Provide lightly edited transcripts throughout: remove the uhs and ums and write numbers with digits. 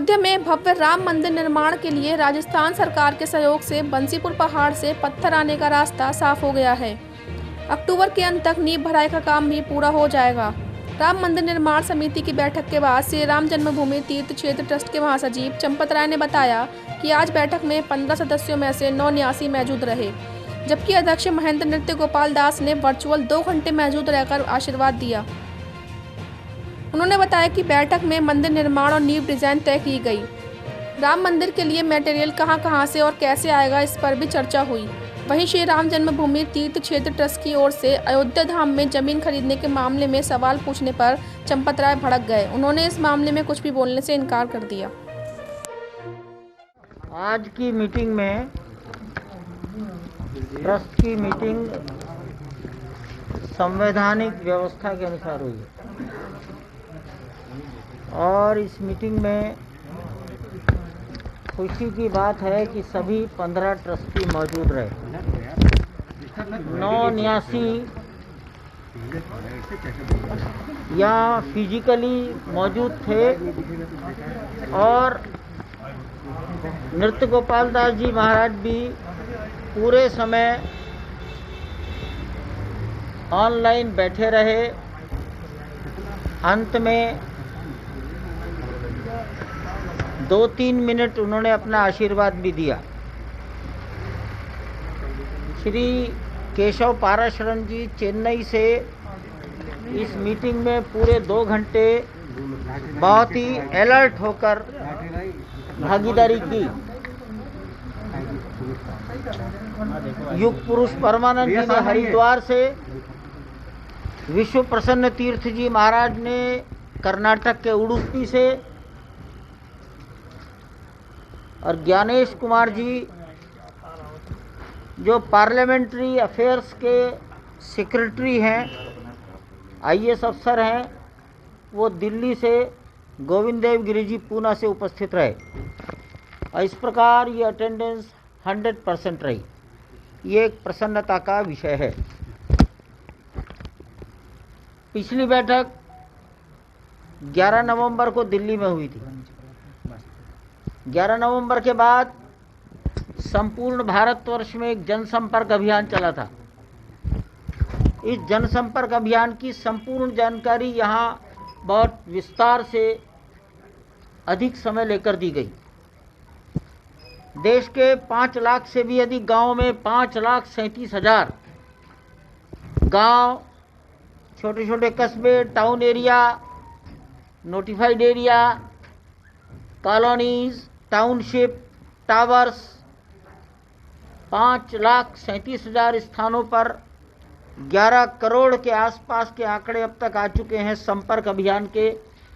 अयोध्या में भव्य राम मंदिर निर्माण के लिए राजस्थान सरकार के सहयोग से बंसीपुर पहाड़ से पत्थर आने का रास्ता साफ हो गया है। अक्टूबर के अंत तक नींव भराई का काम भी पूरा हो जाएगा। राम मंदिर निर्माण समिति की बैठक के बाद श्री राम जन्मभूमि तीर्थ क्षेत्र ट्रस्ट के महासचिव चंपत राय ने बताया कि आज बैठक में 15 सदस्यों में से 9 न्यासी मौजूद रहे, जबकि अध्यक्ष महेंद्र नृत्य गोपाल दास ने वर्चुअल 2 घंटे मौजूद रहकर आशीर्वाद दिया। उन्होंने बताया कि बैठक में मंदिर निर्माण और नींव डिजाइन तय की गई। राम मंदिर के लिए मटेरियल कहां से और कैसे आएगा, इस पर भी चर्चा हुई। वहीं श्री राम जन्मभूमि तीर्थ क्षेत्र ट्रस्ट की ओर से अयोध्या धाम में जमीन खरीदने के मामले में सवाल पूछने पर चंपत राय भड़क गए। उन्होंने इस मामले में कुछ भी बोलने से इनकार कर दिया। आज की मीटिंग में ट्रस्ट की मीटिंग संवैधानिक व्यवस्था के अनुसार हुई है और इस मीटिंग में खुशी की बात है कि सभी 15 ट्रस्टी मौजूद रहे। 9 न्यासी यहाँ फिजिकली मौजूद थे और नृत्य गोपाल दास जी महाराज भी पूरे समय ऑनलाइन बैठे रहे। अंत में 2-3 मिनट उन्होंने अपना आशीर्वाद भी दिया। श्री केशव पाराशरन जी चेन्नई से इस मीटिंग में पूरे 2 घंटे बहुत ही अलर्ट होकर भागीदारी की। युग पुरुष परमानंद जी ने हरिद्वार से, विश्व प्रसन्न तीर्थ जी महाराज ने कर्नाटक के उडुपी से और ज्ञानेश कुमार जी जो पार्लियामेंट्री अफेयर्स के सेक्रेटरी हैं, आईएएस अफसर हैं, वो दिल्ली से गोविंद देव गिरी जी पूना से उपस्थित रहे और इस प्रकार ये अटेंडेंस 100% रही। ये एक प्रसन्नता का विषय है। पिछली बैठक 11 नवंबर को दिल्ली में हुई थी। 11 नवंबर के बाद संपूर्ण भारतवर्ष में एक जनसंपर्क अभियान चला था। इस जनसंपर्क अभियान की संपूर्ण जानकारी यहाँ बहुत विस्तार से अधिक समय लेकर दी गई। देश के 5 लाख से भी अधिक गांवों में 5,37,000 गांव, छोटे छोटे कस्बे, town area, notified area, colonies, township, towers, 5,37,000 स्थानों पर 11 करोड़ के आसपास के आंकड़े अब तक आ चुके हैं संपर्क अभियान के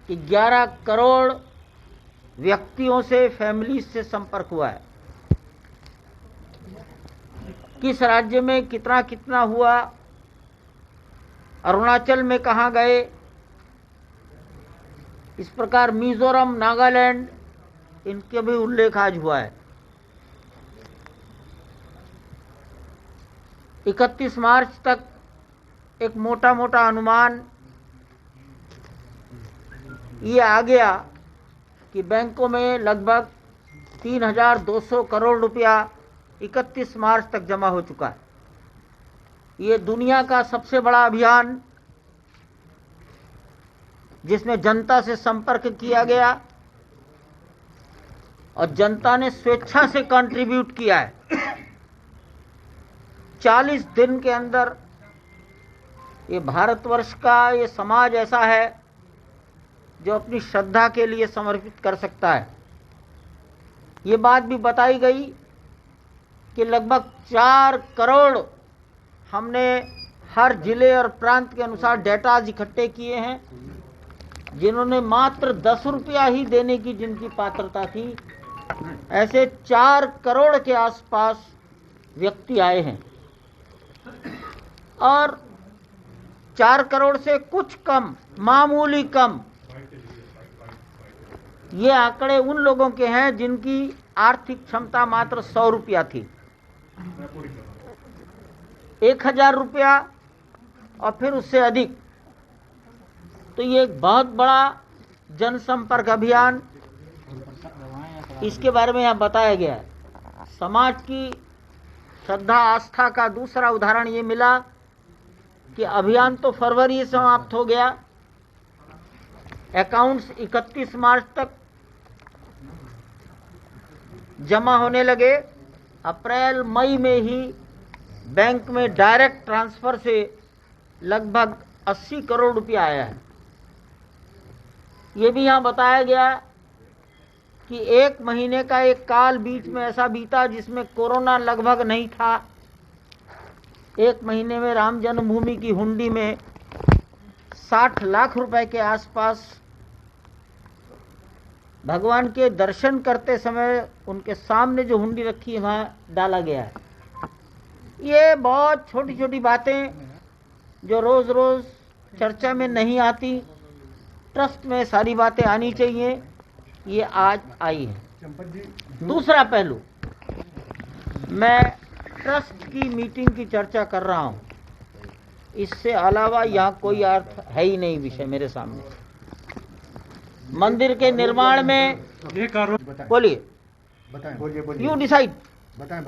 कि 11 करोड़ व्यक्तियों से, फैमिली से संपर्क हुआ है। किस राज्य में कितना कितना हुआ, अरुणाचल में कहाँ गए, इस प्रकार मिजोरम, नागालैंड, इनके भी उल्लेख आज हुआ है। 31 मार्च तक एक मोटा मोटा अनुमान ये आ गया कि बैंकों में लगभग 3,200 करोड़ रुपया 31 मार्च तक जमा हो चुका है। ये दुनिया का सबसे बड़ा अभियान जिसमें जनता से संपर्क किया गया और जनता ने स्वेच्छा से कंट्रीब्यूट किया है। 40 दिन के अंदर ये भारतवर्ष का ये समाज ऐसा है जो अपनी श्रद्धा के लिए समर्पित कर सकता है। ये बात भी बताई गई कि लगभग 4 करोड़ हमने हर जिले और प्रांत के अनुसार डेटा इकट्ठे किए हैं, जिन्होंने मात्र 10 रुपया ही देने की जिनकी पात्रता थी। ऐसे 4 करोड़ के आसपास व्यक्ति आए हैं और 4 करोड़ से कुछ कम, मामूली कम, ये आंकड़े उन लोगों के हैं जिनकी आर्थिक क्षमता मात्र 100 रुपया थी। 1,000 रुपया और फिर उससे अधिक। तो ये एक बहुत बड़ा जनसंपर्क अभियान इसके बारे में यहाँ बताया गया है। समाज की श्रद्धा आस्था का दूसरा उदाहरण ये मिला कि अभियान तो फरवरी से समाप्त हो गया, अकाउंट्स 31 मार्च तक जमा होने लगे। अप्रैल मई में ही बैंक में डायरेक्ट ट्रांसफर से लगभग 80 करोड़ रुपया आया है। ये भी यहाँ बताया गया कि 1 महीने का एक काल बीच में ऐसा बीता जिसमें कोरोना लगभग नहीं था। 1 महीने में राम जन्मभूमि की हुंडी में 60 लाख रुपए के आसपास भगवान के दर्शन करते समय उनके सामने जो हुंडी रखी है वहाँ डाला गया है। ये बहुत छोटी छोटी बातें जो रोज़ रोज़ चर्चा में नहीं आती, ट्रस्ट में सारी बातें आनी चाहिए, ये आज आई है। दूसरा पहलू, मैं ट्रस्ट की मीटिंग की चर्चा कर रहा हूँ, इससे अलावा यहाँ कोई अर्थ है ही नहीं विषय मेरे सामने। मंदिर के निर्माण में बोलिए, यू डिसाइड, बताएं।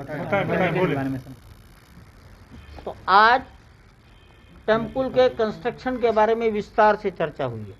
तो आज टेम्पल के कंस्ट्रक्शन के बारे में विस्तार से चर्चा हुई है।